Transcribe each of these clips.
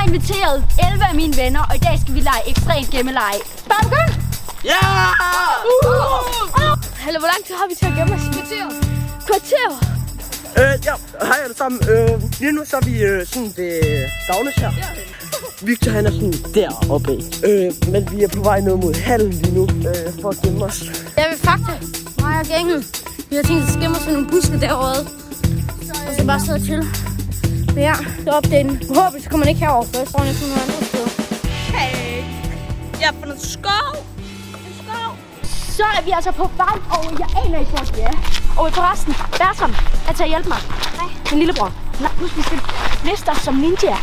inviteret 11 af mine venner, og i dag skal vi lege ekstremt gemmeleje. Bare begynde! Ja! Hallo, hvor lang tid har vi til at gemme os? Kvarter? Ja, hej alle sammen. Lige nu så er vi sådan ved Dagnes her. Victor han er sådan deroppe. Men vi er på vej ned mod hallen lige nu for at gemme os. Jeg vil Fakta. Mig og gængen. Vi har tænkt at gemme os i nogle buske derovre. Og så bare sidde og chill. Men ja, så opdagen. Forhåbentlig så kommer man ikke herover først. Så er sådan nogle andre steder. Hey, jeg har fundet skov. Så er vi altså på vej, og jeg aner ikke, hvor det er. Og forresten, Bertram er til at hjælpe mig. Hej. Min lillebror. Nej, nu skal vi spille Mester som ninja.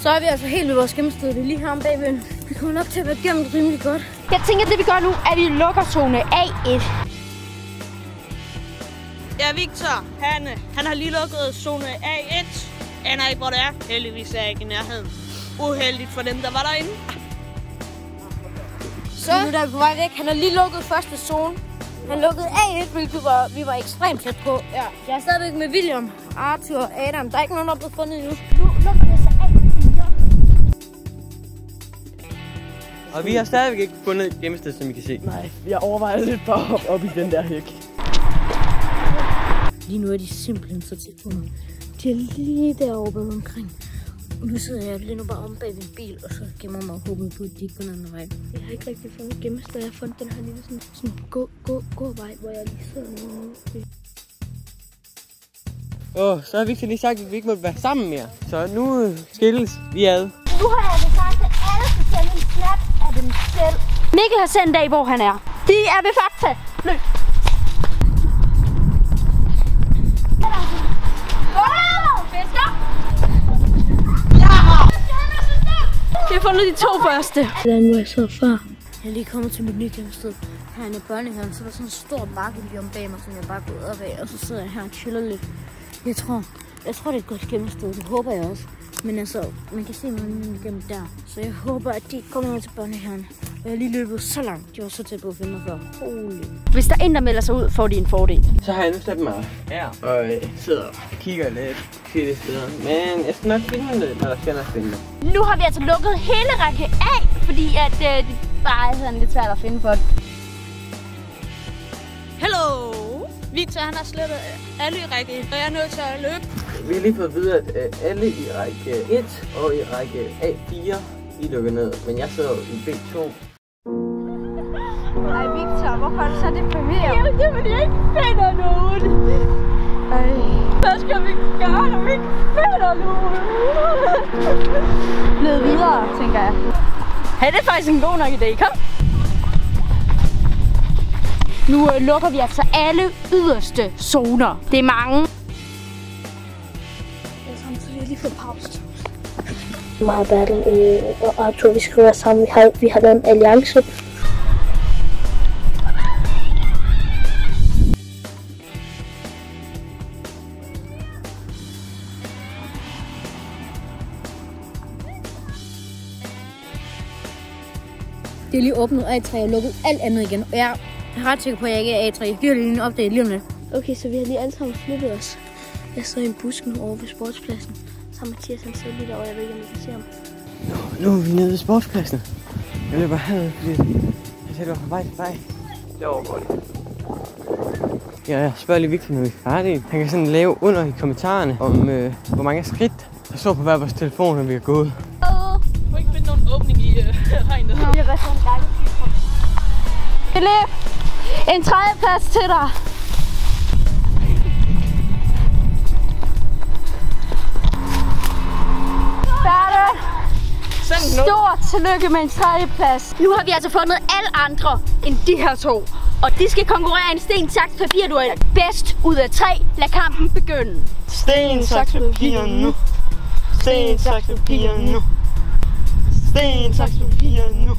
Så er vi altså helt ved vores gemmested. Det er lige her om bagved. Vi kommer nok til at være gemt rimelig godt. Jeg tænker, at det vi gør nu, er, at vi lukker zone A1. Ja, Victor, han har lige lukket zone A1. Aner ikke, hvor det er. Heldigvis er jeg ikke i nærheden. Uheldigt for dem, der var derinde. Så nu der er vi på vej væk. Han har lige lukket første zone. Han lukkede A1, hvilket vi var ekstremt tæt på. Ja. Jeg er stadigvæk med William, Arthur og Adam. Der er ikke nogen, der er blevet fundet endnu. Nu lukker det så A1. Og vi har stadigvæk ikke fundet et gemmested, som I kan se. Nej, jeg overvejer lidt bare at hoppe op i den der hæk. Lige nu er de simpelthen så tæt på mig. De er lige deroppe omkring. Nu sidder jeg lige nu bare om bag en bil, og så gemmer mig og håber på, at de ikke går den anden vej. Jeg har ikke rigtig fundet gemmested. Jeg har fundet den her lille sådan gå vej, hvor jeg lige sidder nu. Så har Victor lige sagt, at vi ikke måtte være sammen mere. Så nu skilles vi ad. Nu har jeg det sagt, at alle skal sende en snap af dem selv. Mikkel har sendt af, hvor han er. De er ved Fakta. Løb. Jeg har fundet de to første. Hvordan var jeg så før? Jeg er lige kommet til mit nye gemmested. Herinde i børnehaven, så er der sådan en stor bakke lige om bag mig, som jeg bare går ud af, og så sidder jeg her og chiller lidt. Jeg tror det er et godt gemmested, det håber jeg også. Men altså, man kan se mig igennem der. Så jeg håber, at de kommer ud til børnehaven. Og jeg har lige løbet så langt. De var så tæt på at finde mig før. Holy. Hvis der er en, der melder sig ud, får de en fordel. Så har jeg nu sat mig her og sidder og kigger lidt til steder. Men jeg skal nok finde det, når der skal nok finde det. Nu har vi altså lukket hele række A, fordi at det bare er sådan lidt svært at finde for det. Hello! Victor, han har slettet alle i række 1, og jeg er nødt til at løbe. Vi har lige fået at vide, at alle i række 1 og i række A4 I lukker ned, men jeg sidder i B2. Ej Victor, hvorfor er du så deprimeret? Jamen det er fordi jeg ikke finder nogen. Ej, hvad skal vi gøre, når vi ikke finder nogen? Led videre, tænker jeg. Hey, det er faktisk en god nok idé, kom! Nu lukker vi altså alle yderste zoner. Det er mange. Samtidig lige fået pause. Mig og Bertel og Arthur, vi skal være sammen. Vi har lavet en alliance. Det er lige åbnet A3 og lukket alt andet igen. Og jeg er ret sikker på, at jeg ikke er A3. Jeg giver lige en update lige om lidt. Okay, så vi har lige alle sammen flyttet os. Jeg sidder i en busk nu over ved sportspladsen. Så Mathias han sidder lige derovre, jeg ved ikke om I kan se ham. Nu er vi nede ved sportspladsen. Jeg løber hernede, fordi jeg sætter mig på vej til vej. Det var godt. Ja, jeg spørger lige Victor, når vi er færdige. Han kan sådan lave under i kommentarerne om, hvor mange skridt der står på hver vores telefon, når vi er gået. Du må ikke finde nogen åbning i regnet. Det er sådan en gang. Philip, en tredjeplads til dig. Stort tillykke med en tredjeplads. Nu har vi altså fundet alle andre end de her to. Og de skal konkurrere i en sten, saks, papir duel. Bedst ud af 3. Lad kampen begynde. Sten, saks, papir nu. Sten, saks, papir nu. Sten, saks, papir nu.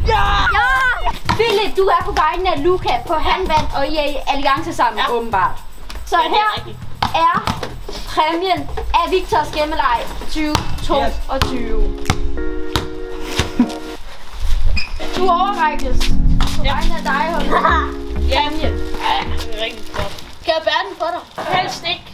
Ja! Ja! Philip, du er på vegne af Luca på handvand, og I er i alliance sammen, ja. Åbenbart. Så ja, her er præmien af Victors gemmeleg 2022. Du overrækkes på vegne af dig, Holger. Ja, det er rigtig godt. Kan jeg bære den for dig? Helst ikke.